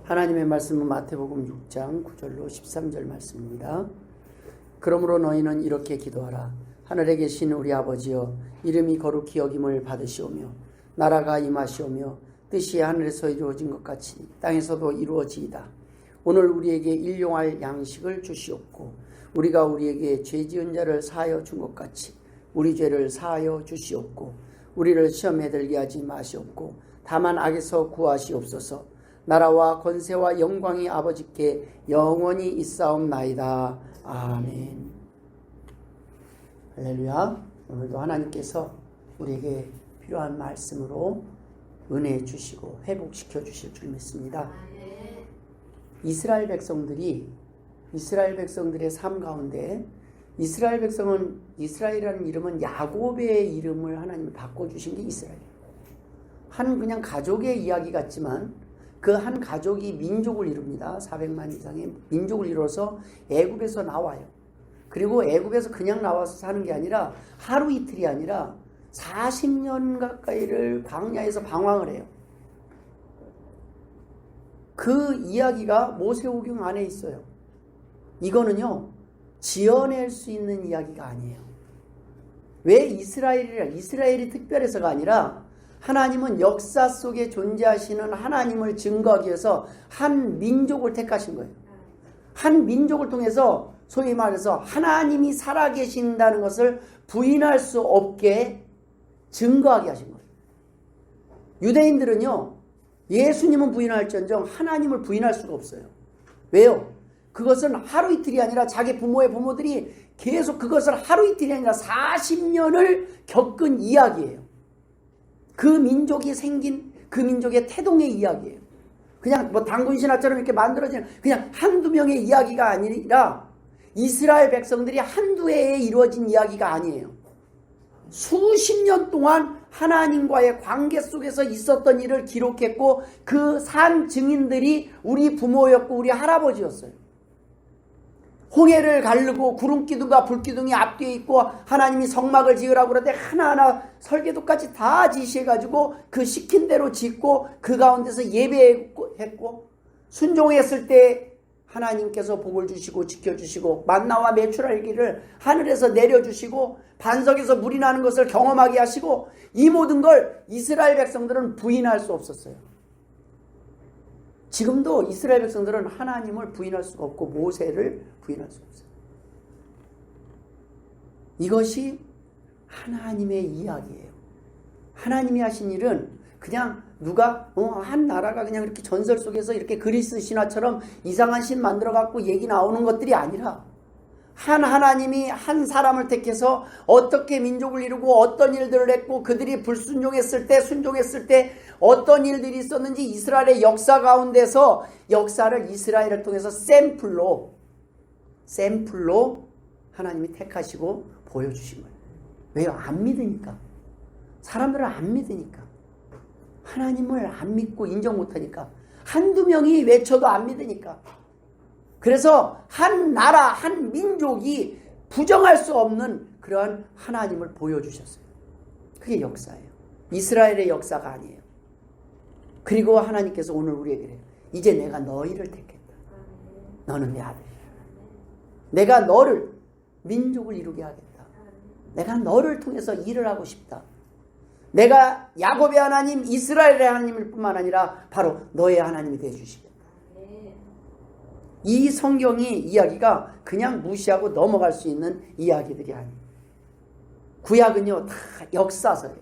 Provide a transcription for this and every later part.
하나님의 말씀은 마태복음 6장 9절로 13절 말씀입니다. 그러므로 너희는 이렇게 기도하라. 하늘에 계신 우리 아버지여, 이름이 거룩히 여김을 받으시오며 나라가 임하시오며 뜻이 하늘에서 이루어진 것 같이 땅에서도 이루어지이다. 오늘 우리에게 일용할 양식을 주시옵고 우리가 우리에게 죄 지은 자를 사하여 준 것 같이 우리 죄를 사하여 주시옵고 우리를 시험에 들게 하지 마시옵고 다만 악에서 구하시옵소서. 나라와 권세와 영광이 아버지께 영원히 있사옵나이다. 아멘. 할렐루야. 오늘도 하나님께서 우리에게 필요한 말씀으로 은혜 주시고 회복시켜 주실 줄 믿습니다. 이스라엘 백성들의 삶 가운데 이스라엘이라는 이름은 야곱의 이름을 하나님이 바꿔주신 게 이스라엘이에요. 한 그냥 가족의 이야기 같지만 그 한 가족이 민족을 이룹니다. 400만 이상의 민족을 이뤄서 애굽에서 나와요. 그리고 애굽에서 그냥 나와서 사는 게 아니라 하루 이틀이 아니라 40년 가까이를 광야에서 방황을 해요. 그 이야기가 모세오경 안에 있어요. 이거는요, 지어낼 수 있는 이야기가 아니에요. 왜 이스라엘이 특별해서가 아니라 하나님은 역사 속에 존재하시는 하나님을 증거하기 위해서 한 민족을 택하신 거예요. 한 민족을 통해서 소위 말해서 하나님이 살아계신다는 것을 부인할 수 없게 증거하게 하신 거예요. 유대인들은요, 예수님은 부인할지언정 하나님을 부인할 수가 없어요. 왜요? 그것은 하루 이틀이 아니라 자기 부모의 부모들이 계속 그것을 하루 이틀이 아니라 40년을 겪은 이야기예요. 그 민족이 생긴 그 민족의 태동의 이야기예요. 그냥 뭐 단군 신화처럼 이렇게 만들어지는 그냥 한두 명의 이야기가 아니라 이스라엘 백성들이 한두 해에 이루어진 이야기가 아니에요. 수십 년 동안 하나님과의 관계 속에서 있었던 일을 기록했고 그 산 증인들이 우리 부모였고 우리 할아버지였어요. 홍해를 가르고 구름기둥과 불기둥이 앞뒤에 있고 하나님이 성막을 지으라고 그러는데 하나하나 설계도까지 다 지시해가지고 그 시킨 대로 짓고 그 가운데서 예배했고 순종했을 때 하나님께서 복을 주시고 지켜주시고 만나와 메추라기를 하늘에서 내려주시고 반석에서 물이 나는 것을 경험하게 하시고 이 모든 걸 이스라엘 백성들은 부인할 수 없었어요. 지금도 이스라엘 백성들은 하나님을 부인할 수가 없고 모세를 부인할 수가 없어요. 이것이 하나님의 이야기예요. 하나님이 하신 일은 그냥 누가 한 나라가 그냥 이렇게 전설 속에서 이렇게 그리스 신화처럼 이상한 신 만들어 갖고 얘기 나오는 것들이 아니라 하나님이 한 사람을 택해서 어떻게 민족을 이루고 어떤 일들을 했고 그들이 불순종했을 때 순종했을 때 어떤 일들이 있었는지 이스라엘의 역사 가운데서 역사를 이스라엘을 통해서 샘플로 하나님이 택하시고 보여주신 거예요. 왜요? 안 믿으니까. 사람들은 안 믿으니까. 하나님을 안 믿고 인정 못하니까. 한두 명이 외쳐도 안 믿으니까. 그래서 한 나라, 한 민족이 부정할 수 없는 그러한 하나님을 보여주셨어요. 그게 역사예요. 이스라엘의 역사가 아니에요. 그리고 하나님께서 오늘 우리에게 그래요. 이제 내가 너희를 택했다. 너는 내 아들이야. 내가 너를 민족을 이루게 하겠다. 내가 너를 통해서 일을 하고 싶다. 내가 야곱의 하나님, 이스라엘의 하나님일 뿐만 아니라 바로 너의 하나님이 되어주시겠다. 이 성경의 이야기가 그냥 무시하고 넘어갈 수 있는 이야기들이 아니에요. 구약은요, 다 역사서예요.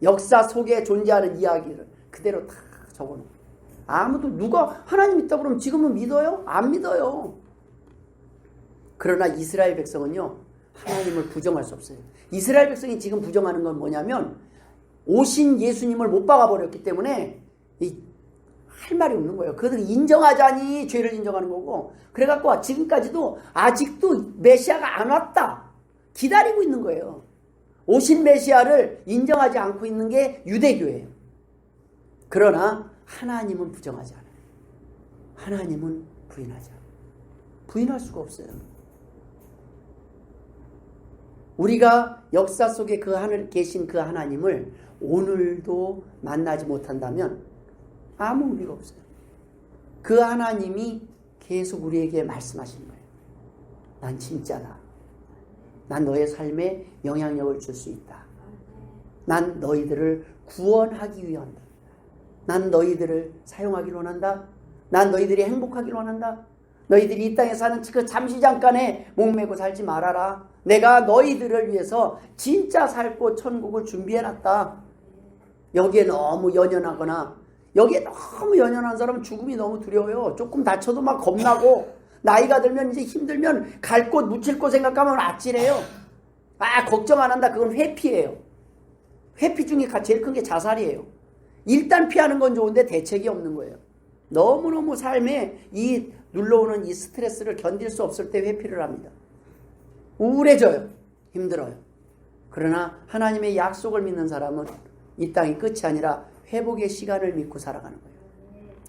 역사 속에 존재하는 이야기를 그대로 다 적어놓은 거예요. 아무도 누가 하나님 있다고 그러면 지금은 믿어요? 안 믿어요. 그러나 이스라엘 백성은요, 하나님을 부정할 수 없어요. 이스라엘 백성이 지금 부정하는 건 뭐냐면 오신 예수님을 못 박아버렸기 때문에 할 말이 없는 거예요. 그들이 인정하자니 죄를 인정하는 거고 그래갖고 지금까지도 아직도 메시아가 안 왔다 기다리고 있는 거예요. 오신 메시아를 인정하지 않고 있는 게 유대교예요. 그러나 하나님은 부정하지 않아요. 하나님은 부인하지 않아요. 부인할 수가 없어요. 우리가 역사 속에 그 하늘 계신 그 하나님을 오늘도 만나지 못한다면 아무 의미가 없어요. 그 하나님이 계속 우리에게 말씀하시는 거예요. 난 진짜다. 난 너의 삶에 영향력을 줄 수 있다. 난 너희들을 구원하기 위한다. 난 너희들을 사용하기를 원한다. 난 너희들이 행복하기를 원한다. 너희들이 이 땅에 사는 그 잠시 잠깐에 목매고 살지 말아라. 내가 너희들을 위해서 진짜 살 곳 천국을 준비해놨다. 여기에 너무 연연하거나 여기에 너무 연연한 사람은 죽음이 너무 두려워요. 조금 다쳐도 막 겁나고 나이가 들면 이제 힘들면 갈 곳 묻힐 곳 생각하면 아찔해요. 걱정 안 한다. 그건 회피예요. 회피 중에 제일 큰 게 자살이에요. 일단 피하는 건 좋은데 대책이 없는 거예요. 너무너무 삶에 이 눌러오는 이 스트레스를 견딜 수 없을 때 회피를 합니다. 우울해져요. 힘들어요. 그러나 하나님의 약속을 믿는 사람은 이 땅이 끝이 아니라 회복의 시간을 믿고 살아가는 거예요.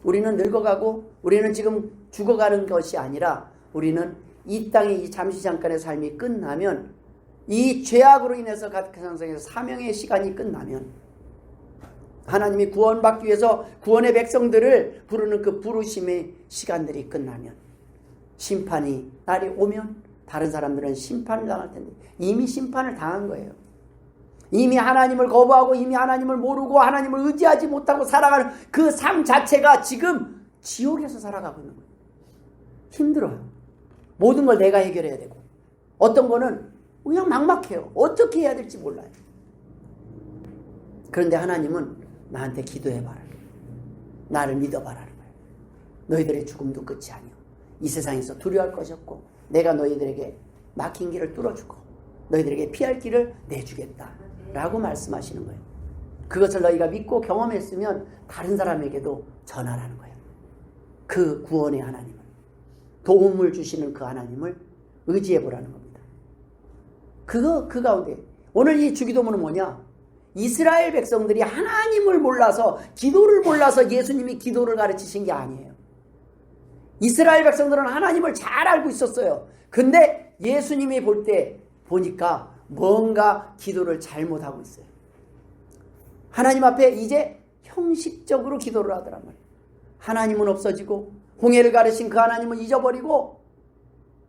우리는 늙어가고 우리는 지금 죽어가는 것이 아니라 우리는 이 땅의 이 잠시 잠깐의 삶이 끝나면 이 죄악으로 인해서 가득한 사명의 시간이 끝나면 하나님이 구원받기 위해서 구원의 백성들을 부르는 그 부르심의 시간들이 끝나면 심판이 날이 오면 다른 사람들은 심판을 당할 텐데 이미 심판을 당한 거예요. 이미 하나님을 거부하고 이미 하나님을 모르고 하나님을 의지하지 못하고 살아가는 그 삶 자체가 지금 지옥에서 살아가고 있는 거예요. 힘들어요. 모든 걸 내가 해결해야 되고 어떤 거는 그냥 막막해요. 어떻게 해야 될지 몰라요. 그런데 하나님은 나한테 기도해봐라. 나를 믿어봐라는 거예요. 너희들의 죽음도 끝이 아니오. 이 세상에서 두려워할 것이 없고 내가 너희들에게 막힌 길을 뚫어주고 너희들에게 피할 길을 내주겠다 라고 말씀하시는 거예요. 그것을 너희가 믿고 경험했으면 다른 사람에게도 전하라는 거예요. 그 구원의 하나님을, 도움을 주시는 그 하나님을 의지해보라는 겁니다. 그 가운데 오늘 이 주기도문은 뭐냐? 이스라엘 백성들이 하나님을 몰라서 기도를 몰라서 예수님이 기도를 가르치신 게 아니에요. 이스라엘 백성들은 하나님을 잘 알고 있었어요. 근데 예수님이 볼 때 보니까 뭔가 기도를 잘못하고 있어요. 하나님 앞에 이제 형식적으로 기도를 하더란 말이에요. 하나님은 없어지고 홍해를 가르신 그 하나님은 잊어버리고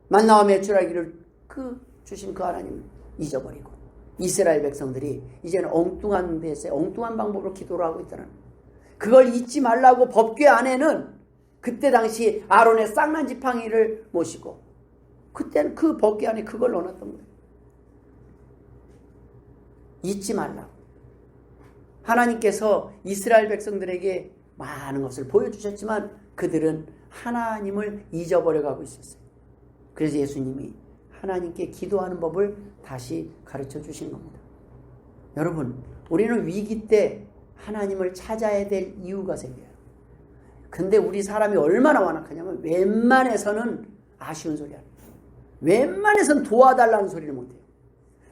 만나와 메추라기를 주신 그 하나님을 잊어버리고 이스라엘 백성들이 이제는 엉뚱한 데서 엉뚱한 방법으로 기도를 하고 있다는 거예요. 그걸 잊지 말라고 법궤 안에는 그때 당시 아론의 쌍난 지팡이를 모시고 그때는 그 법궤 안에 그걸 넣어놨던 거예요. 잊지 말라고. 하나님께서 이스라엘 백성들에게 많은 것을 보여주셨지만 그들은 하나님을 잊어버려가고 있었어요. 그래서 예수님이 하나님께 기도하는 법을 다시 가르쳐 주신 겁니다. 여러분, 우리는 위기 때 하나님을 찾아야 될 이유가 생겨요. 근데 우리 사람이 얼마나 완악하냐면 웬만해서는 아쉬운 소리 합니다. 웬만해서는 도와달라는 소리를 못해요.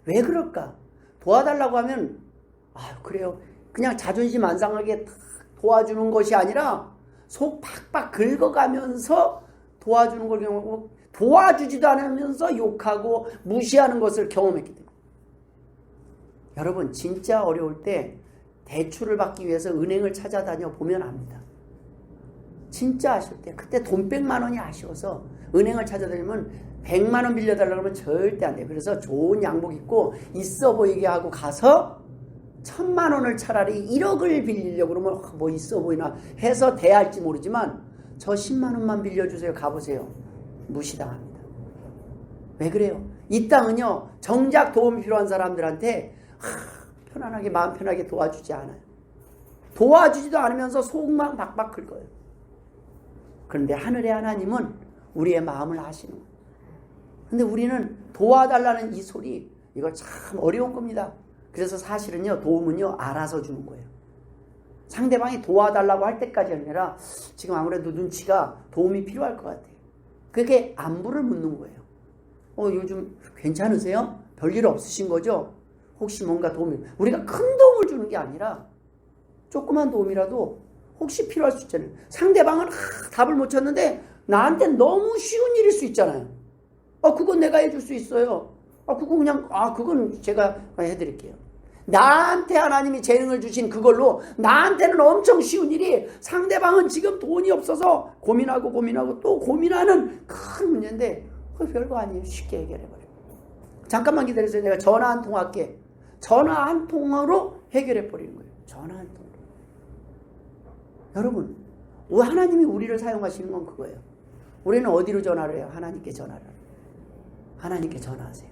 왜 그럴까? 도와달라고 하면 그래요. 그냥 자존심 안 상하게 도와주는 것이 아니라 속 팍팍 긁어가면서 도와주는 걸 경험하고 도와주지도 않으면서 욕하고 무시하는 것을 경험했기 때문에 여러분 진짜 어려울 때 대출을 받기 위해서 은행을 찾아다녀 보면 압니다. 진짜 아쉬울 때 그때 돈 100만 원이 아쉬워서 은행을 찾아다니면 100만 원 빌려달라고 하면 절대 안 돼요. 그래서 좋은 양복 입고 있어 보이게 하고 가서 1000만 원을 차라리 1억을 빌리려고 그러면 뭐 있어 보이나 해서 대할지 모르지만 저 10만 원만 빌려주세요. 가보세요. 무시당합니다. 왜 그래요? 이 땅은요 정작 도움이 필요한 사람들한테 편안하게 마음 편하게 도와주지 않아요. 도와주지도 않으면서 속만 박박 긁어요. 그런데 하늘의 하나님은 우리의 마음을 아시는 거예요. 근데 우리는 도와달라는 이 소리 이거 참 어려운 겁니다. 그래서 사실은요 도움은요 알아서 주는 거예요. 상대방이 도와달라고 할 때까지 아니라 지금 아무래도 눈치가 도움이 필요할 것 같아요. 그게 안부를 묻는 거예요. 요즘 괜찮으세요? 별일 없으신 거죠? 혹시 뭔가 도움이 우리가 큰 도움을 주는 게 아니라 조그만 도움이라도 혹시 필요할 수 있잖아요. 상대방은 답을 못 찾는데 나한테는 너무 쉬운 일일 수 있잖아요. 그건 내가 해줄 수 있어요. 그건 제가 해드릴게요. 나한테 하나님이 재능을 주신 그걸로 나한테는 엄청 쉬운 일이 상대방은 지금 돈이 없어서 고민하고 또 고민하는 큰 문제인데 그거 별거 아니에요. 쉽게 해결해버려요. 잠깐만 기다려주세요. 내가 전화 한 통 할게. 전화 한 통으로 해결해버리는 거예요. 전화 한 통으로. 여러분, 하나님이 우리를 사용하시는 건 그거예요. 우리는 어디로 전화를 해요? 하나님께 전화를 해요. 하나님께 전화하세요.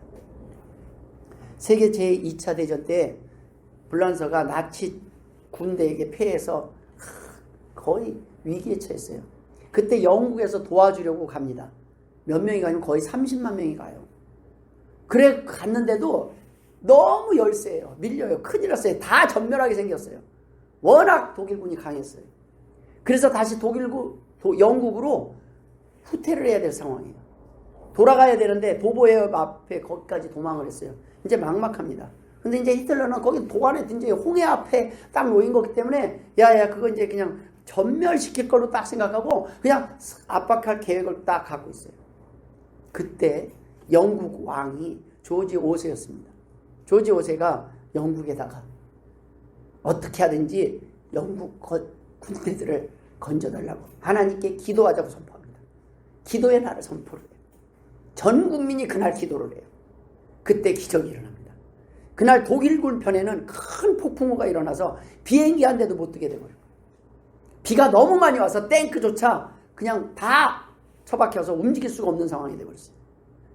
세계 제2차 대전 때 불란서가 나치 군대에게 패해서 거의 위기에 처했어요. 그때 영국에서 도와주려고 갑니다. 몇 명이 가면 거의 30만 명이 가요. 그래 갔는데도 너무 열세예요. 밀려요. 큰일 났어요. 다 전멸하게 생겼어요. 워낙 독일군이 강했어요. 그래서 다시 영국으로 후퇴를 해야 될 상황이에요. 돌아가야 되는데 도보해협 앞에 거기까지 도망을 했어요. 이제 막막합니다. 근데 이제 히틀러는 거기 도안에 이제 홍해 앞에 딱 놓인 거기 때문에 야야 그거 이제 그냥 전멸시킬 걸로 딱 생각하고 그냥 압박할 계획을 딱 갖고 있어요. 그때 영국 왕이 조지 5세였습니다. 조지 5세가 영국에다가 어떻게 하든지 영국 군대들을 건져달라고 하나님께 기도하자고 선포합니다. 기도의 날을 선포를 해요. 전 국민이 그날 기도를 해요. 그때 기적이 일어납니다. 그날 독일군 편에는 큰 폭풍우가 일어나서 비행기 한 대도 못 뜨게 되고요. 비가 너무 많이 와서 탱크조차 그냥 다 처박혀서 움직일 수가 없는 상황이 되어버렸어요.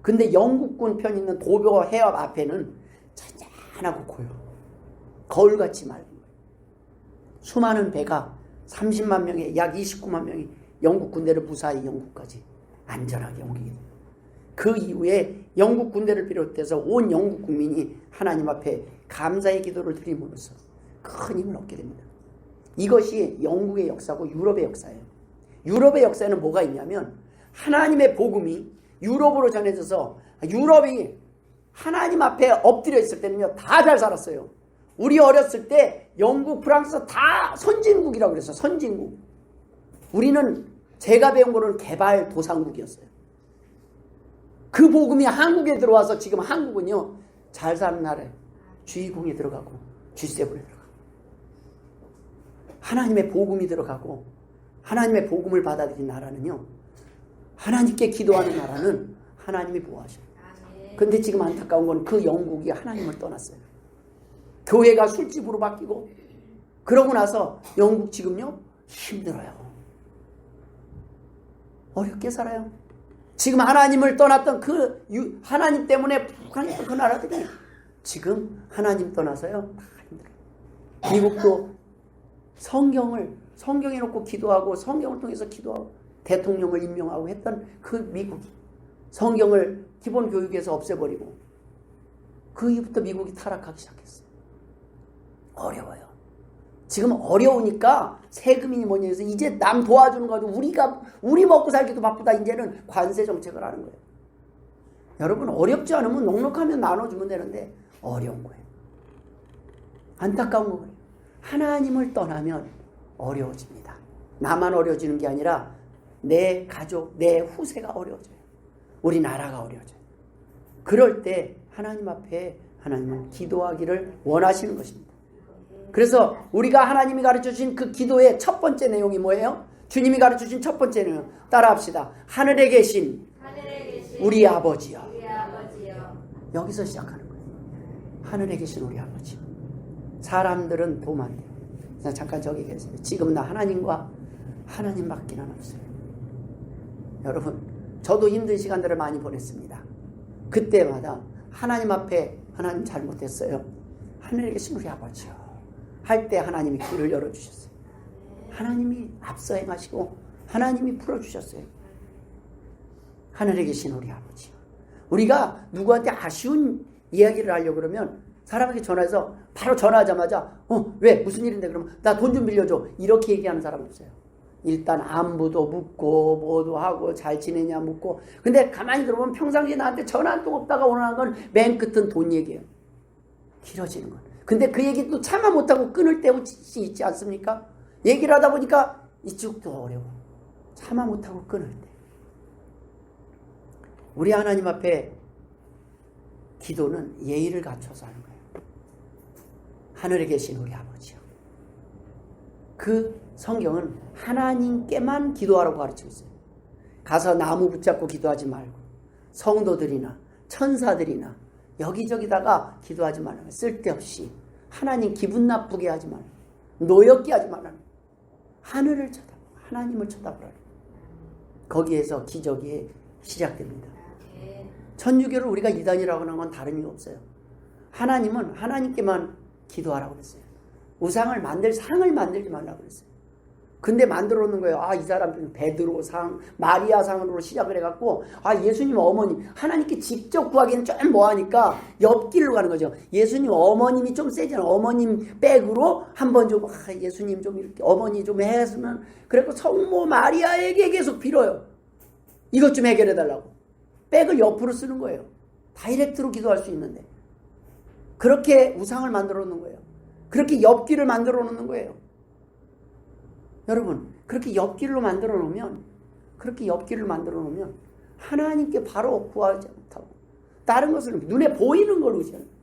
근데 영국군 편 있는 도보 해협 앞에는 잔잔하고 고요. 거울같이 맑은 거예요. 수많은 배가 30만 명의 약 29만 명이 영국 군대를 무사히 영국까지 안전하게 옮기게 됩니다. 그 이후에 영국 군대를 비롯해서 온 영국 국민이 하나님 앞에 감사의 기도를 드림으로써 큰 힘을 얻게 됩니다. 이것이 영국의 역사고 유럽의 역사예요. 유럽의 역사에는 뭐가 있냐면 하나님의 복음이 유럽으로 전해져서 유럽이 하나님 앞에 엎드려 있을 때는요 다 잘 살았어요. 우리 어렸을 때 영국, 프랑스 다 선진국이라고 그랬어요. 선진국. 우리는 제가 배운 거는 개발도상국이었어요. 그 복음이 한국에 들어와서 지금 한국은요 잘 사는 나라에 G20에 들어가고 G7에 들어가고 하나님의 복음이 들어가고 하나님의 복음을 받아들인 나라는요 하나님께 기도하는 나라는 하나님이 보호하셔요. 근데 지금 안타까운 건 그 영국이 하나님을 떠났어요. 교회가 술집으로 바뀌고 그러고 나서 영국 지금요 힘들어요. 어렵게 살아요. 지금 하나님을 떠났던 하나님 때문에 북한했던 그 나라들이 지금 하나님 떠나서요 다 힘들어요. 미국도 성경에 놓고 기도하고 성경을 통해서 기도하고 대통령을 임명하고 했던 그 미국이 성경을 기본 교육에서 없애버리고 그 이후부터 미국이 타락하기 시작했어요. 어려워요. 지금 어려우니까 세금이니 뭐니 해서 이제 남 도와주는 거도 우리 먹고 살기도 바쁘다. 이제는 관세 정책을 하는 거예요. 여러분 어렵지 않으면 넉넉하면 나눠주면 되는데 어려운 거예요. 안타까운 거예요. 하나님을 떠나면 어려워집니다. 나만 어려워지는 게 아니라 내 가족, 내 후세가 어려워져요. 우리나라가 어려워져요. 그럴 때 하나님 앞에 하나님은 기도하기를 원하시는 것입니다. 그래서 우리가 하나님이 가르쳐주신 그 기도의 첫 번째 내용이 뭐예요? 주님이 가르쳐주신 첫 번째 내용 따라합시다. 하늘에 계신 우리 아버지여. 여기서 시작하는 거예요. 하늘에 계신 우리 아버지. 사람들은 도움 안 돼요. 잠깐 저기 계세요. 지금 나 하나님과 하나님밖에는 없어요. 여러분 저도 힘든 시간들을 많이 보냈습니다. 그때마다 하나님 앞에 하나님 잘못했어요. 하늘에 계신 우리 아버지요. 할 때 하나님이 길을 열어주셨어요. 하나님이 앞서 행하시고 하나님이 풀어주셨어요. 하늘에 계신 우리 아버지요. 우리가 누구한테 아쉬운 이야기를 하려고 그러면 사람에게 전화해서 바로 전화하자마자 왜 무슨 일인데 그러면 나 돈 좀 빌려줘 이렇게 얘기하는 사람 없어요. 일단 안부도 묻고 뭐도 하고 잘 지내냐 묻고 근데 가만히 들어보면 평상시에 나한테 전화 한 통 없다가 오는 건 맨 끝은 돈 얘기예요. 길어지는 건. 근데 그 얘기도 참아 못하고 끊을 때가 있지 않습니까? 얘기를 하다 보니까 이쪽도 어려워. 참아 못하고 끊을 때. 우리 하나님 앞에 기도는 예의를 갖춰서 하는 거예요. 하늘에 계신 우리 아버지요. 그 성경은 하나님께만 기도하라고 가르치고 있어요. 가서 나무 붙잡고 기도하지 말고 성도들이나 천사들이나 여기저기다가 기도하지 말라는 거예요. 쓸데없이 하나님 기분 나쁘게 하지 말라는 거예요. 노엽게 하지 말라는 거예요. 하늘을 쳐다보고 하나님을 쳐다보라는 거예요. 거기에서 기적이 시작됩니다. 천주교를 우리가 이단이라고 하는 건 다른 이유 없어요. 하나님은 하나님께만 기도하라고 그랬어요. 우상을 상을 만들지 말라고 그랬어요. 근데 만들어 놓는 거예요. 이 사람 베드로 상, 마리아 상으로 시작을 해갖고 예수님 어머니 하나님께 직접 구하기는 좀 뭐하니까 옆길로 가는 거죠. 예수님 어머님이 좀 세잖아요. 어머님 백으로 한번 좀 예수님 좀 이렇게 어머니 좀 했으면 그래서 성모 마리아에게 계속 빌어요. 이것 좀 해결해 달라고. 백을 옆으로 쓰는 거예요. 다이렉트로 기도할 수 있는데 그렇게 우상을 만들어 놓는 거예요. 그렇게 옆길을 만들어 놓는 거예요. 여러분, 그렇게 옆길로 만들어 놓으면 하나님께 바로 구하지 못하고 다른 것을 눈에 보이는 걸로 의지하는 거예요.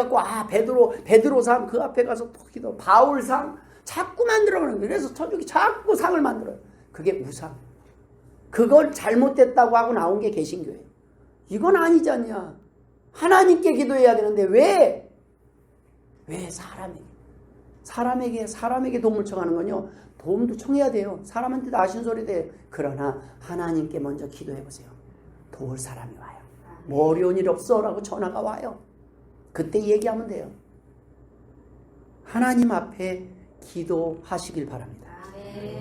그래갖고 베드로상 그 앞에 가서 또 기도, 바울상 자꾸 만들어가는 거예요. 그래서 천주교 자꾸 상을 만들어요. 그게 우상. 그걸 잘못됐다고 하고 나온 게 개신교예요. 이건 아니잖냐. 하나님께 기도해야 되는데 왜 사람에게 도움을 청하는 건요. 도움도 청해야 돼요. 사람한테도 아신소리 돼요. 그러나 하나님께 먼저 기도해 보세요. 도울 사람이 와요. 뭐 어려운 일 없어 라고 전화가 와요. 그때 얘기하면 돼요. 하나님 앞에 기도하시길 바랍니다.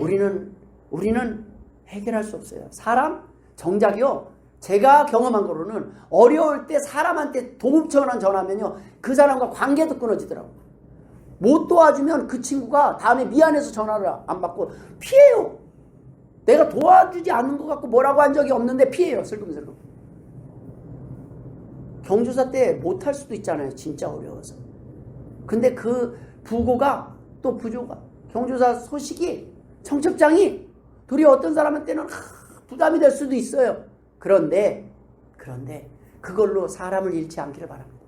우리는 해결할 수 없어요. 사람 정작이요. 제가 경험한 거로는 어려울 때 사람한테 도움 전화하면요. 그 사람과 관계도 끊어지더라고요. 못 도와주면 그 친구가 다음에 미안해서 전화를 안 받고 피해요. 내가 도와주지 않는 것 같고 뭐라고 한 적이 없는데 피해요. 슬금슬금. 경조사 때 못할 수도 있잖아요. 진짜 어려워서. 근데 그 부고가 또 부조가 경조사 소식이 청첩장이 둘이 어떤 사람한테는 부담이 될 수도 있어요. 그런데 그걸로 사람을 잃지 않기를 바랍니다.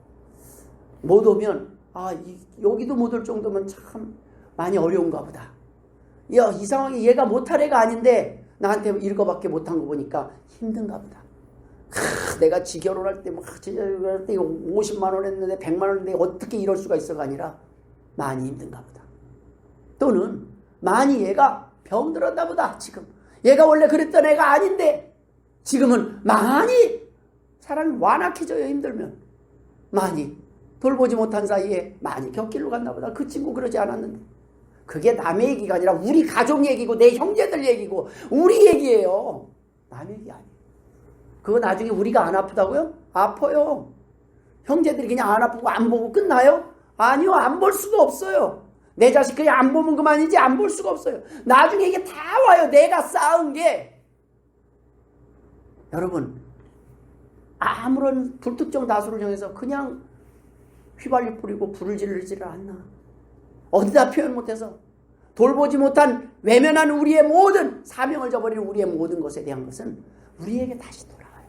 못 오면 여기도 못 올 정도면 참 많이 어려운가 보다. 이 상황에 얘가 못할 애가 아닌데 나한테 이거밖에 못한 거 보니까 힘든가 보다. 내가 지결혼할 때 50만 원 했는데 100만 원 했는데 어떻게 이럴 수가 있어가 아니라 많이 힘든가 보다. 또는 많이 얘가 병들었나 보다. 지금 얘가 원래 그랬던 애가 아닌데 지금은 많이 사람이 완악해져요. 힘들면 많이 돌보지 못한 사이에 많이 곁길로 갔나 보다. 그 친구 그러지 않았는데. 그게 남의 얘기가 아니라 우리 가족 얘기고 내 형제들 얘기고 우리 얘기예요. 남의 얘기 아니에요. 그거 나중에 우리가 안 아프다고요? 아파요. 형제들이 그냥 안 아프고 안 보고 끝나요? 아니요. 안 볼 수가 없어요. 내 자식 그냥 안 보면 그만이지 안 볼 수가 없어요. 나중에 이게 다 와요. 내가 쌓은 게. 여러분, 아무런 불특정 다수를 정해서 그냥 휘발유 뿌리고 불을 지르지를 않나. 어디다 표현 못해서 돌보지 못한 외면한 우리의 모든 사명을 저버리는 우리의 모든 것에 대한 것은 우리에게 다시 돌아와요.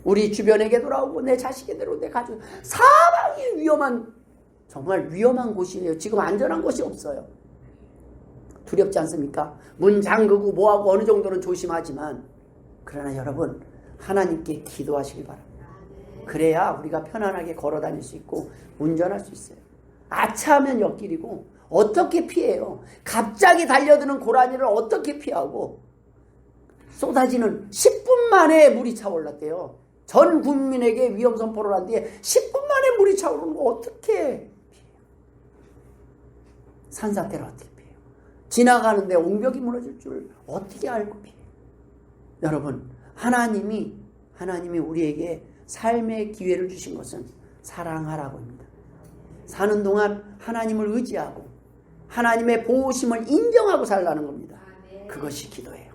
우리 주변에게 돌아오고 내 자식에게로 내 가족. 사방이 정말 위험한 곳이에요. 지금 안전한 곳이 없어요. 두렵지 않습니까? 문 잠그고 뭐하고 어느 정도는 조심하지만 그러나 여러분 하나님께 기도하시기 바랍니다. 그래야 우리가 편안하게 걸어 다닐 수 있고 운전할 수 있어요. 아차하면 옆길이고 어떻게 피해요? 갑자기 달려드는 고라니를 어떻게 피하고 쏟아지는 10분 만에 물이 차올랐대요. 전 국민에게 위험 선포를 한 뒤에 10분 만에 물이 차오르는 거 어떻게 피해요? 산사태를 어떻게 피해요? 지나가는데 옹벽이 무너질 줄 어떻게 알고 피해요? 여러분 하나님이 우리에게 삶의 기회를 주신 것은 사랑하라고 합니다. 사는 동안 하나님을 의지하고 하나님의 보호심을 인정하고 살라는 겁니다. 그것이 기도예요.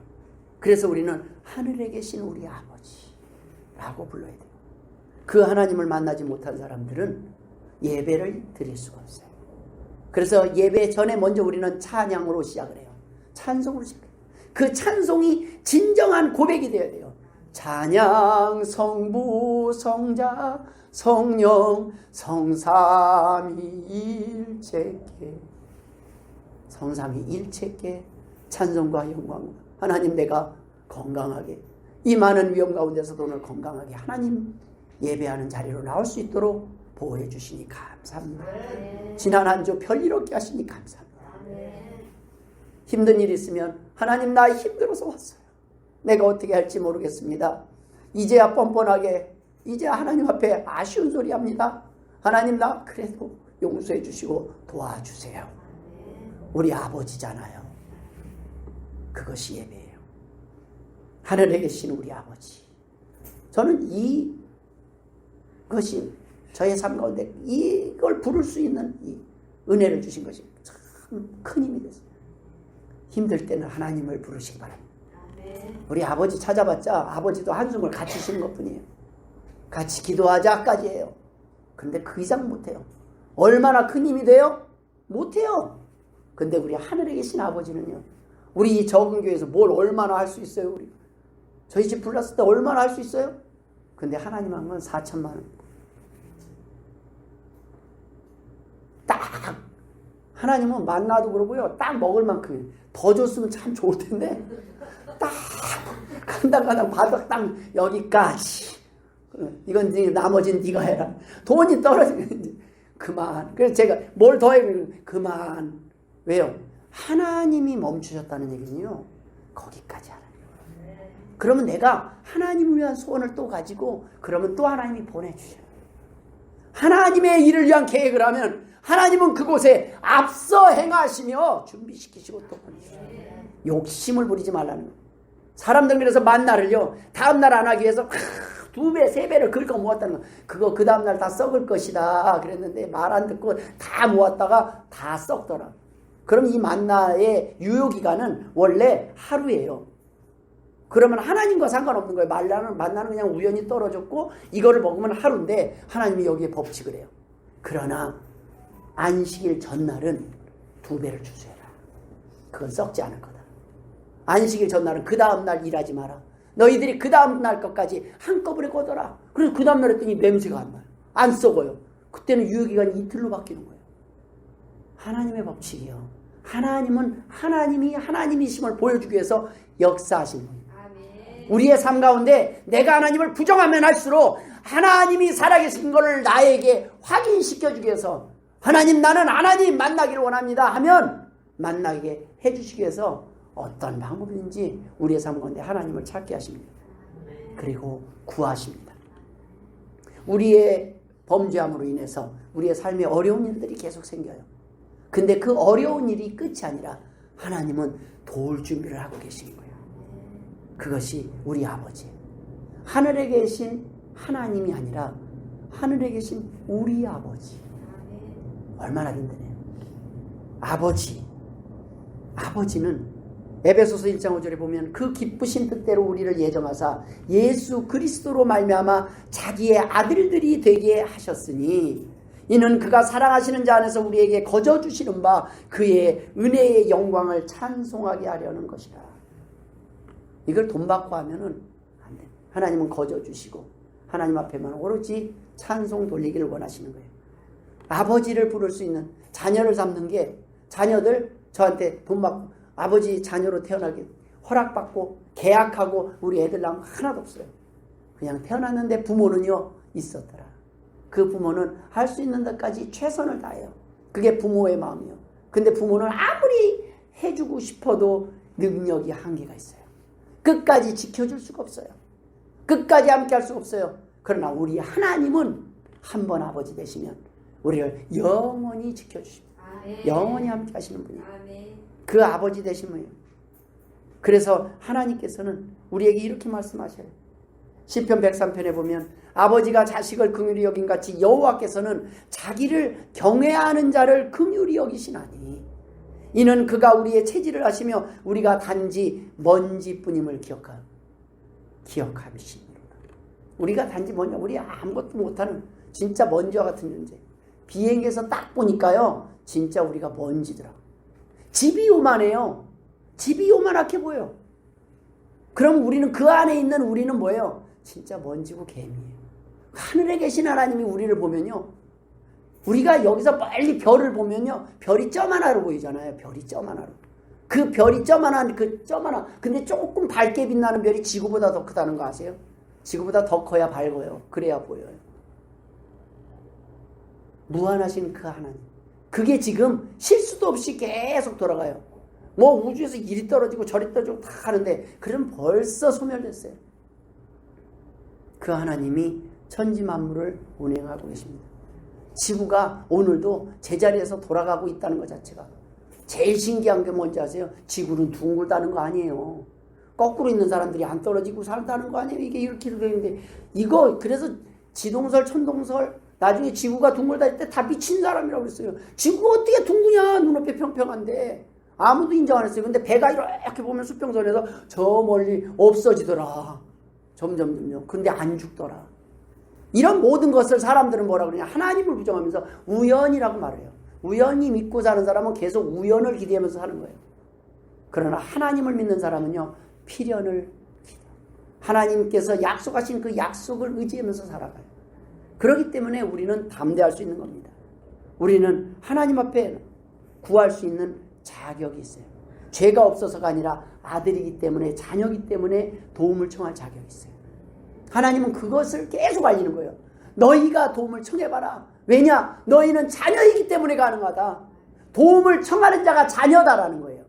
그래서 우리는 하늘에 계신 우리 아버지라고 불러야 돼요. 그 하나님을 만나지 못한 사람들은 예배를 드릴 수가 없어요. 그래서 예배 전에 먼저 우리는 찬양으로 시작을 해요. 찬송으로 시작해요. 그 찬송이 진정한 고백이 되어야 돼요. 찬양 성부 성자 성령 성삼위일체께 성삼위일체께 찬송과 영광. 하나님, 내가 건강하게 이 많은 위험 가운데서도 오늘 건강하게 하나님 예배하는 자리로 나올 수 있도록 보호해 주시니 감사합니다. 지난 한 주 별일 없게 하시니 감사합니다. 힘든 일 있으면 하나님, 나 힘들어서 왔어요. 내가 어떻게 할지 모르겠습니다. 이제야 뻔뻔하게 이제야 하나님 앞에 아쉬운 소리 합니다. 하나님, 나 그래도 용서해 주시고 도와주세요. 우리 아버지잖아요. 그것이 예배예요. 하늘에 계신 우리 아버지. 저는 이것이 저의 삶 가운데 이걸 부를 수 있는 이 은혜를 주신 것이 참 큰 힘이 됐어요. 힘들 때는 하나님을 부르시기 바랍니다. 우리 아버지 찾아봤자 아버지도 한숨을 같이 쉬는 것뿐이에요. 같이 기도하자까지 해요. 근데 그 이상 못해요. 얼마나 큰 힘이 돼요? 못해요. 근데 우리 하늘에 계신 아버지는요, 우리 이 적은 교회에서 뭘 얼마나 할 수 있어요? 우리 저희 집 불났을 때 얼마나 할 수 있어요? 근데 하나님 한 건 4천만 원. 딱 하나님은 만나도 그러고요, 딱 먹을 만큼 더 줬으면 참 좋을 텐데 딱 간당간당 바닥 딱 여기까지. 이건 나머지는 네가 해라. 돈이 떨어지면 그만. 그래서 제가 뭘 더 해? 그만. 왜요? 하나님이 멈추셨다는 얘기는요, 거기까지 하라. 그러면 내가 하나님을 위한 소원을 또 가지고 그러면 또 하나님이 보내주셔요. 하나님의 일을 위한 계획을 하면 하나님은 그곳에 앞서 행하시며 준비시키시고 또 보내주셔요. 욕심을 부리지 말라는 거예요. 사람들 그래서 만나를요, 다음날 안 하기 위해서 2배, 3배를 긁어 모았다는 거. 그거 그 다음날 다 썩을 것이다 그랬는데 말 안 듣고 다 모았다가 다 썩더라. 그럼 이 만나의 유효기간은 원래 하루예요. 그러면 하나님과 상관없는 거예요. 만나는 그냥 우연히 떨어졌고 이거를 먹으면 하루인데 하나님이 여기에 법칙을 해요. 그러나 안식일 전날은 2배를 주셔라. 그건 썩지 않을 거다. 안식일 전날은 그 다음날 일하지 마라. 너희들이 그 다음날 것까지 한꺼번에 거둬라. 그래서 그 다음날 했더니 냄새가 안 나요. 안 썩어요. 그때는 유효기간이 이틀로 바뀌는 거예요. 하나님의 법칙이요. 하나님은 하나님이 하나님이심을 보여주기 위해서 역사하시는 거예요. 우리의 삶 가운데 내가 하나님을 부정하면 할수록 하나님이 살아계신 것을 나에게 확인시켜주기 위해서 하나님, 나는 하나님 만나기를 원합니다 하면 만나게 해주시기 위해서 어떤 방법인지 우리의 삶 가운데 하나님을 찾게 하십니다. 그리고 구하십니다. 우리의 범죄함으로 인해서 우리의 삶에 어려운 일들이 계속 생겨요. 근데 그 어려운 일이 끝이 아니라 하나님은 도울 준비를 하고 계신 거예요. 그것이 우리 아버지예요. 하늘에 계신 하나님이 아니라 하늘에 계신 우리 아버지. 얼마나 든든해요. 아버지는 에베소서 1장 5절에 보면 그 기쁘신 뜻대로 우리를 예정하사 예수 그리스도로 말미암아 자기의 아들들이 되게 하셨으니 이는 그가 사랑하시는 자 안에서 우리에게 거저 주시는 바 그의 은혜의 영광을 찬송하게 하려는 것이라. 이걸 돈 받고 하면은 안 돼. 하나님은 거저 주시고 하나님 앞에만 오로지 찬송 돌리기를 원하시는 거예요. 아버지를 부를 수 있는 자녀를 삼는 게, 자녀들 저한테 돈 받고 아버지 자녀로 태어나게 허락받고 계약하고 우리 애들 낳으면 하나도 없어요. 그냥 태어났는데 부모는요 있었더라. 그 부모는 할 수 있는 데까지 최선을 다해요. 그게 부모의 마음이요. 근데 부모는 아무리 해주고 싶어도 능력이 한계가 있어요. 끝까지 지켜줄 수가 없어요. 끝까지 함께 할 수가 없어요. 그러나 우리 하나님은 한 번 아버지 되시면 우리를 영원히 지켜주십니다. 영원히 함께 하시는 분이에요. 그 아버지 되신 분이에요. 그래서 하나님께서는 우리에게 이렇게 말씀하셔요. 시편 103편에 보면 아버지가 자식을 긍휼히 여긴 같이 여호와께서는 자기를 경외하는 자를 긍휼히 여기시나니 이는 그가 우리의 체질을 하시며 우리가 단지 먼지뿐임을 기억하시니라. 우리가 단지 먼지, 우리 아무것도 못하는 진짜 먼지와 같은 존재. 비행기에서 딱 보니까요 진짜 우리가 먼지더라. 집이 요만해요. 집이 요만하게 보여. 그럼 우리는 그 안에 있는 우리는 뭐예요? 진짜 먼지고 개미예요. 하늘에 계신 하나님이 우리를 보면요, 우리가 여기서 빨리 별을 보면요, 별이 점 하나로 보이잖아요. 별이 점 하나로. 그 별이 점 하나, 근데 조금 밝게 빛나는 별이 지구보다 더 크다는 거 아세요? 지구보다 더 커야 밝아요. 그래야 보여요. 무한하신 그 하나님. 그게 지금 실수도 없이 계속 돌아가요. 뭐 우주에서 이리 떨어지고 저리 떨어지고 다 하는데, 그럼 벌써 소멸됐어요. 그 하나님이 천지 만물을 운행하고 계십니다. 지구가 오늘도 제자리에서 돌아가고 있다는 것 자체가 제일 신기한 게 뭔지 아세요? 지구는 둥글다는 거 아니에요. 거꾸로 있는 사람들이 안 떨어지고 산다는 거 아니에요. 이게 이렇게 되는데, 이거 그래서 지동설, 천동설, 나중에 지구가 둥글다 할 때 다 미친 사람이라고 그랬어요. 지구가 어떻게 둥그냐? 눈앞에 평평한데. 아무도 인정 안 했어요. 근데 배가 이렇게 보면 수평선에서 저 멀리 없어지더라. 점점점요. 근데 안 죽더라. 이런 모든 것을 사람들은 뭐라 그러냐? 하나님을 부정하면서 우연이라고 말해요. 우연히 믿고 사는 사람은 계속 우연을 기대하면서 사는 거예요. 그러나 하나님을 믿는 사람은요, 필연을 기대해요. 하나님께서 약속하신 그 약속을 의지하면서 살아가요. 그렇기 때문에 우리는 담대할 수 있는 겁니다. 우리는 하나님 앞에 구할 수 있는 자격이 있어요. 죄가 없어서가 아니라 아들이기 때문에, 자녀이기 때문에 도움을 청할 자격이 있어요. 하나님은 그것을 계속 알리는 거예요. 너희가 도움을 청해봐라. 왜냐? 너희는 자녀이기 때문에 가능하다. 도움을 청하는 자가 자녀다라는 거예요.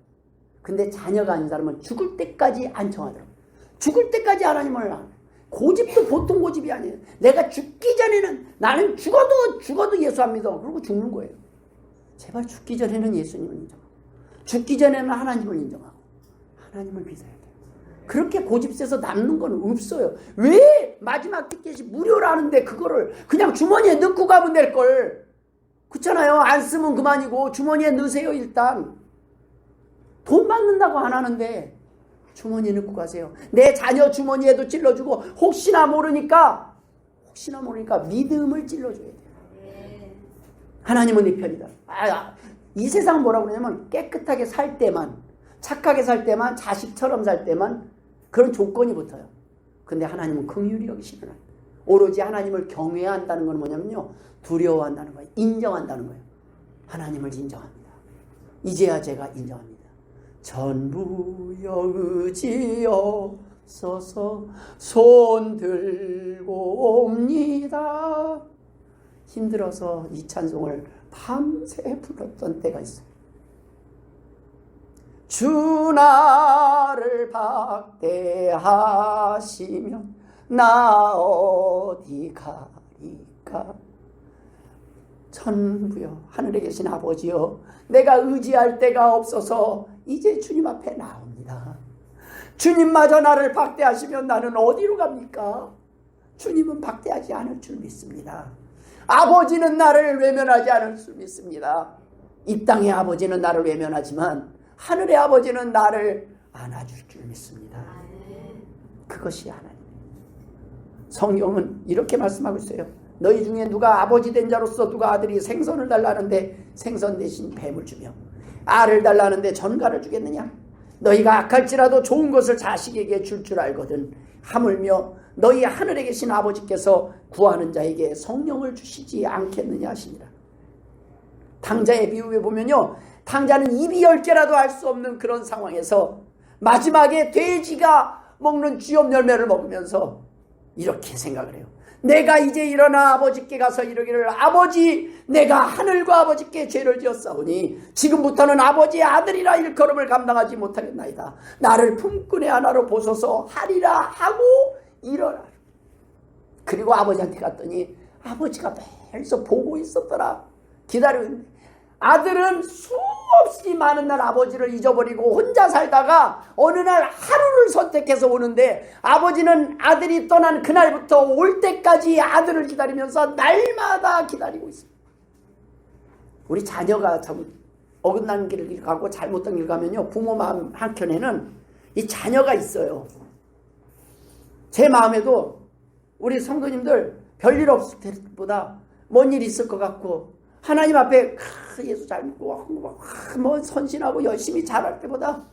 근데 자녀가 아닌 사람은 죽을 때까지 안 청하더라고요. 죽을 때까지 하나님을 안. 고집도 보통 고집이 아니에요. 내가 죽기 전에는, 나는 죽어도 예수 안 믿어. 그러고 죽는 거예요. 제발 죽기 전에는 예수님을 인정하고, 죽기 전에는 하나님을 인정하고, 하나님을 믿어야 돼요. 그렇게 고집세서 남는 건 없어요. 왜 마지막 티켓이 무료라는데 그거를 그냥 주머니에 넣고 가면 될 걸. 그렇잖아요. 안 쓰면 그만이고 주머니에 넣으세요. 일단 돈 받는다고 안 하는데 주머니에 넣고 가세요. 내 자녀 주머니에도 찔러주고, 혹시나 모르니까 믿음을 찔러줘야 돼요. 하나님은 네 편이다. 이 세상은 뭐라고 그러냐면, 깨끗하게 살 때만, 착하게 살 때만, 자식처럼 살 때만 그런 조건이 붙어요. 근데 하나님은 긍휼히 여기시는 하나님. 오로지 하나님을 경외한다는 건 뭐냐면요, 두려워한다는 거예요. 인정한다는 거예요. 하나님을 인정합니다. 이제야 제가 인정합니다. 전부여 의지여서서 손 들고 옵니다. 힘들어서 이 찬송을 밤새 불렀던 때가 있어요. 주 나를 박대하시면 나 어디 가리까. 전부여, 하늘에 계신 아버지여, 내가 의지할 데가 없어서 이제 주님 앞에 나옵니다. 주님마저 나를 박대하시면 나는 어디로 갑니까? 주님은 박대하지 않을 줄 믿습니다. 아버지는 나를 외면하지 않을 줄 믿습니다. 이 땅의 아버지는 나를 외면하지만 하늘의 아버지는 나를 안아줄 줄 믿습니다. 그것이 하나님. 성경은 이렇게 말씀하고 있어요. 너희 중에 누가 아버지 된 자로서 누가 아들이 생선을 달라는데 생선 대신 뱀을 주며 알을 달라는데 전갈을 주겠느냐? 너희가 악할지라도 좋은 것을 자식에게 줄 알거든 하물며 너희 하늘에 계신 아버지께서 구하는 자에게 성령을 주시지 않겠느냐 하시니라. 탕자의 비유에 보면요, 탕자는 입이 10개라도 할 수 없는 그런 상황에서 마지막에 돼지가 먹는 쥐염 열매를 먹으면서 이렇게 생각을 해요. 내가 이제 일어나 아버지께 가서 이르기를, 아버지, 내가 하늘과 아버지께 죄를 지었사오니 지금부터는 아버지의 아들이라 일컬음을 감당하지 못하겠나이다. 나를 품꾼의 하나로 보소서 하리라 하고 일어나. 그리고 아버지한테 갔더니 아버지가 계속 보고 있었더라. 기다리고 있는데, 아들은 수없이 많은 날 아버지를 잊어버리고 혼자 살다가 어느 날 하루를 선택해서 오는데, 아버지는 아들이 떠난 그날부터 올 때까지 아들을 기다리면서 날마다 기다리고 있습니다. 우리 자녀가 참 어긋난 길을 가고 잘못된 길 가면요, 부모 마음 한켠에는 이 자녀가 있어요. 제 마음에도 우리 성도님들 별일 없을 때보다 뭔 일 있을 것 같고, 하나님 앞에 예수 잘 믿고 뭐 선신하고 열심히 잘할 때보다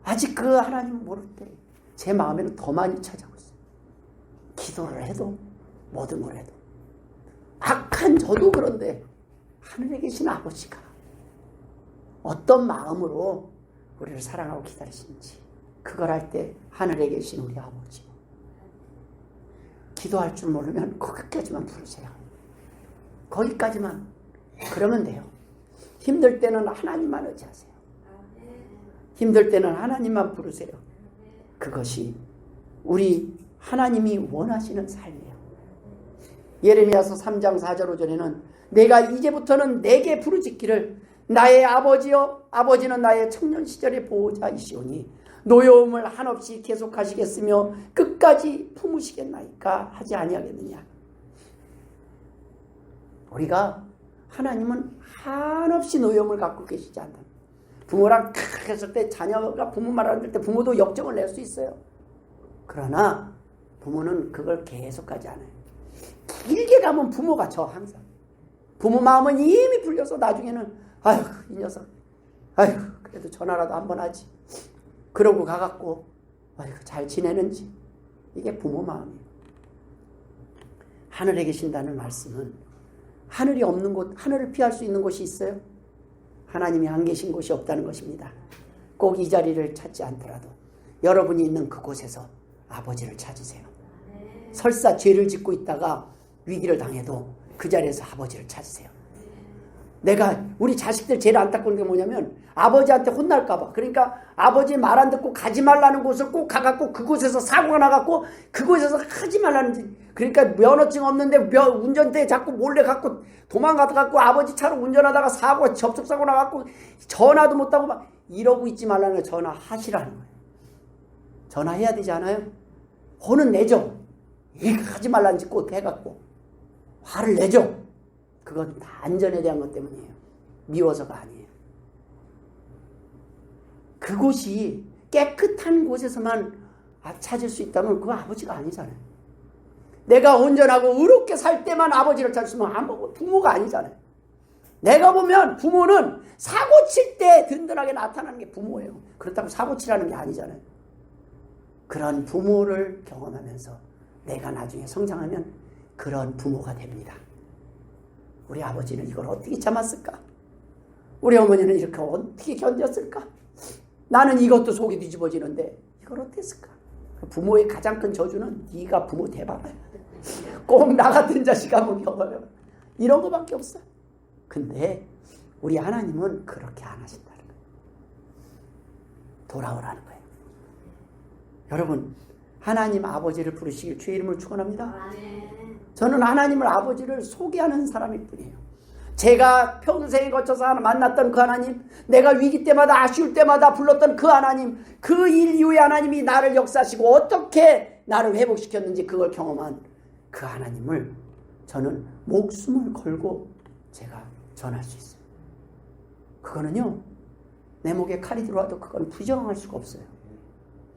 아직 그 하나님을 모를 때 제 마음에는 더 많이 찾아오고 있어요. 기도를 해도 모든 걸 해도. 악한 저도 그런데 하늘에 계신 아버지가 어떤 마음으로 우리를 사랑하고 기다리시는지 그걸 할 때 하늘에 계신 우리 아버지 기도할 줄 모르면 거기까지만 부르세요. 거기까지만. 그러면 돼요. 힘들 때는 하나님만 의지하세요. 힘들 때는 하나님만 부르세요. 그것이 우리 하나님이 원하시는 삶이에요. 예레미야서 3장 4절 5절에는 내가 이제부터는 내게 부르짖기를 나의 아버지여 아버지는 나의 청년 시절의 보호자이시오니 노여움을 한없이 계속하시겠으며 끝까지 품으시겠나이까 하지 아니하겠느냐. 우리가 하나님은 한없이 노여움을 갖고 계시지 않다. 부모랑 탁 했을 때 자녀가 부모 말 안 들을 때 부모도 역정을 낼 수 있어요. 그러나 부모는 그걸 계속하지 않아요. 길게 가면 부모가 져 항상. 부모 마음은 이미 불려서 나중에는 아휴 이 녀석 아휴 그래도 전화라도 한번 하지. 그러고 가갖고 아휴 잘 지내는지. 이게 부모 마음이에요. 하늘에 계신다는 말씀은 하늘이 없는 곳, 하늘을 피할 수 있는 곳이 있어요? 하나님이 안 계신 곳이 없다는 것입니다. 꼭 이 자리를 찾지 않더라도 여러분이 있는 그곳에서 아버지를 찾으세요. 설사 죄를 짓고 있다가 위기를 당해도 그 자리에서 아버지를 찾으세요. 내가 우리 자식들 제일 안타까운 게 뭐냐면 아버지한테 혼날까봐. 그러니까 아버지 말 안 듣고 가지 말라는 곳을 꼭 가갖고 그곳에서 사고가 나갖고 그곳에서 하지 말라는. 그러니까 면허증 없는데 운전대에 자꾸 몰래 갖고 도망가갖고 아버지 차로 운전하다가 사고 접촉사고 나갖고 전화도 못하고 막 이러고 있지 말라는 거예요. 전화하시라는 거예요. 전화해야 되지 않아요? 혼은 내죠. 이거 하지 말라는 짓 꼭 해갖고 화를 내죠. 그건 다 안전에 대한 것 때문이에요. 미워서가 아니에요. 그곳이 깨끗한 곳에서만 찾을 수 있다면 그거 아버지가 아니잖아요. 내가 온전하고 의롭게 살 때만 아버지를 찾으면 부모가 아니잖아요. 내가 보면 부모는 사고 칠 때 든든하게 나타나는 게 부모예요. 그렇다고 사고 치라는 게 아니잖아요. 그런 부모를 경험하면서 내가 나중에 성장하면 그런 부모가 됩니다. 우리 아버지는 이걸 어떻게 참았을까? 우리 어머니는 이렇게 어떻게 견뎠을까? 나는 이것도 속이 뒤집어지는데 이걸 어떻게 했을까? 부모의 가장 큰 저주는 네가 부모 대봐라. 꼭 나 같은 자식 한번 겪어요. 이런 거밖에 없어. 근데 우리 하나님은 그렇게 안 하신다는 거예요. 돌아오라는 거예요. 여러분 하나님 아버지를 부르시길 주의 이름을 축원합니다. 저는 하나님을 아버지를 소개하는 사람일 뿐이에요. 제가 평생에 거쳐서 만났던 그 하나님, 내가 위기 때마다 아쉬울 때마다 불렀던 그 하나님, 그 일 이후에 하나님이 나를 역사하시고 어떻게 나를 회복시켰는지 그걸 경험한 그 하나님을 저는 목숨을 걸고 제가 전할 수 있어요. 그거는요, 내 목에 칼이 들어와도 그건 부정할 수가 없어요.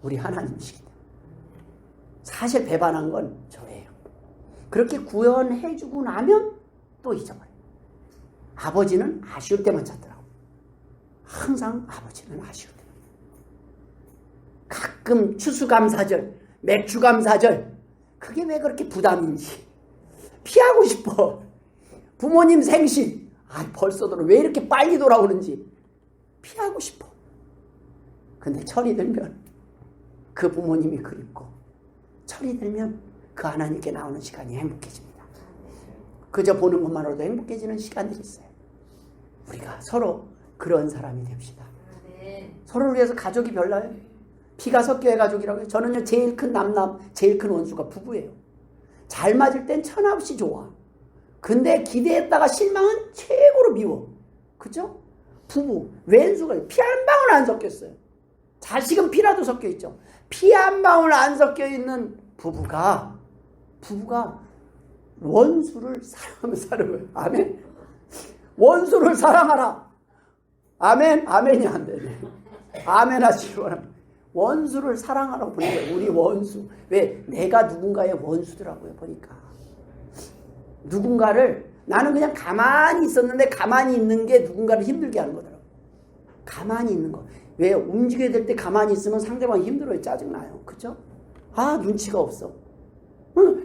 우리 하나님이시기 때문에. 사실 배반한 건 저예요. 그렇게 구원해주고 나면 또 잊어버려요. 아버지는 아쉬울 때만 찾더라고. 항상 아버지는 아쉬울 때만. 가끔 추수감사절, 맥주감사절, 그게 왜 그렇게 부담인지 피하고 싶어. 부모님 생신, 벌써 왜 이렇게 빨리 돌아오는지 피하고 싶어. 근데 철이 들면 그 부모님이 그립고, 철이 들면 그 하나님께 나오는 시간이 행복해집니다. 그저 보는 것만으로도 행복해지는 시간들이 있어요. 우리가 서로 그런 사람이 됩시다. 서로를 위해서 가족이 별나요? 피가 섞여야 가족이라고 해요. 저는요, 제일 큰 남남, 제일 큰 원수가 부부예요. 잘 맞을 땐 천하없이 좋아. 근데 기대했다가 실망은 최고로 미워. 그죠? 부부, 왼수가 피 한 방울 안 섞였어요. 자식은 피라도 섞여 있죠. 피 한 방울 안 섞여 있는 부부가 원수를 사랑하며 사는 거예요. 아멘. 원수를 사랑하라. 아멘. 아멘이 안 되네. 아멘 하시기 바랍니다. 원수를 사랑하라고 보는 거예요. 우리 원수. 왜? 내가 누군가의 원수더라고요. 보니까. 누군가를, 나는 그냥 가만히 있었는데 가만히 있는 게 누군가를 힘들게 하는 거더라고요. 가만히 있는 거. 왜? 움직여야 될 때 가만히 있으면 상대방이 힘들어요. 짜증나요. 그죠? 눈치가 없어.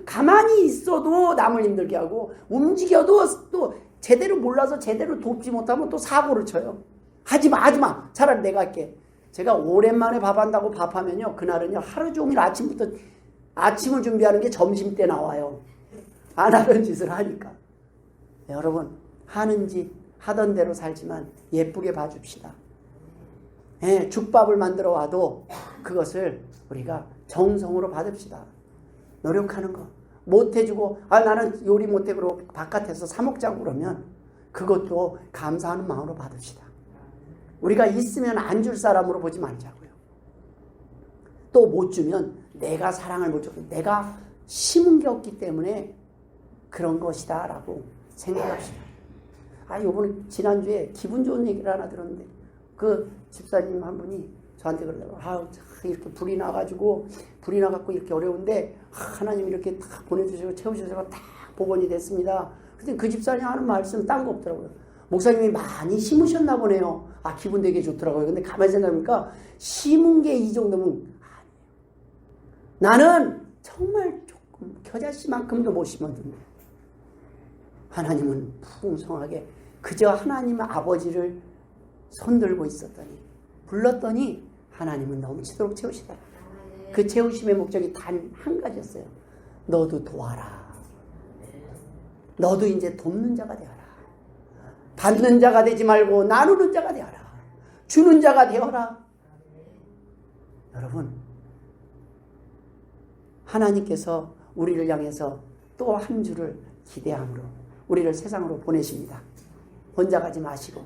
가만히 있어도 남을 힘들게 하고 움직여도 또 제대로 몰라서 제대로 돕지 못하면 또 사고를 쳐요. 하지마 하지마 차라리 내가 할게. 제가 오랜만에 밥 한다고 밥하면요 그날은요 하루 종일 아침부터 아침을 준비하는 게 점심 때 나와요. 안 하는 짓을 하니까. 여러분 하는 짓 하던 대로 살지만 예쁘게 봐줍시다. 예, 죽밥을 만들어 와도 그것을 우리가 정성으로 받읍시다. 노력하는 거 못해주고 나는 요리 못해 그러고 바깥에서 사 먹자고 그러면 그것도 감사하는 마음으로 받읍시다. 우리가 있으면 안 줄 사람으로 보지 말자고요. 또 못 주면 내가 사랑을 못 줬고 내가 심은 게 없기 때문에 그런 것이다 라고 생각합시다. 요번에 지난주에 기분 좋은 얘기를 하나 들었는데 그 집사님 한 분이 저한테 그러더라고요. 이렇게 불이 나가지고 이렇게 어려운데 하나님이 이렇게 딱 보내주시고 채우셔서 딱 복원이 됐습니다. 근데 그 집사님 하는 말씀 딴 거 없더라고요. 목사님이 많이 심으셨나 보네요. 기분 되게 좋더라고요. 근데 가만히 생각해보니까 심은 게 이 정도면 아니에요. 나는 정말 조금 겨자씨만큼도 못 심었는데 하나님은 풍성하게 그저 하나님 아버지를 손들고 있었더니 불렀더니 하나님은 넘치도록 채우시더라. 그 채우심의 목적이 단 한 가지였어요. 너도 도와라. 너도 이제 돕는 자가 되어라. 받는 자가 되지 말고 나누는 자가 되어라. 주는 자가 되어라. 여러분 하나님께서 우리를 향해서 또 한 주를 기대함으로 우리를 세상으로 보내십니다. 혼자 가지 마시고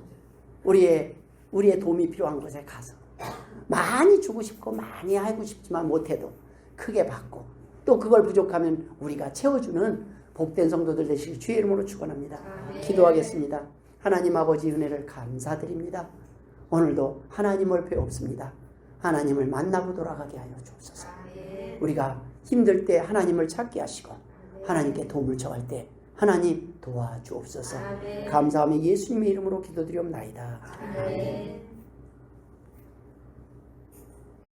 우리의 도움이 필요한 곳에 가서 많이 주고 싶고 많이 하고 싶지만 못해도 크게 받고 또 그걸 부족하면 우리가 채워주는 복된 성도들 되시길 주의 이름으로 축원합니다. 기도하겠습니다. 하나님 아버지 은혜를 감사드립니다. 오늘도 하나님을 배웁습니다. 하나님을 만나고 돌아가게 하여 주옵소서. 우리가 힘들 때 하나님을 찾게 하시고 하나님께 도움을 청할 때 하나님 도와주옵소서. 감사하며 예수님의 이름으로 기도드리옵나이다. 아멘.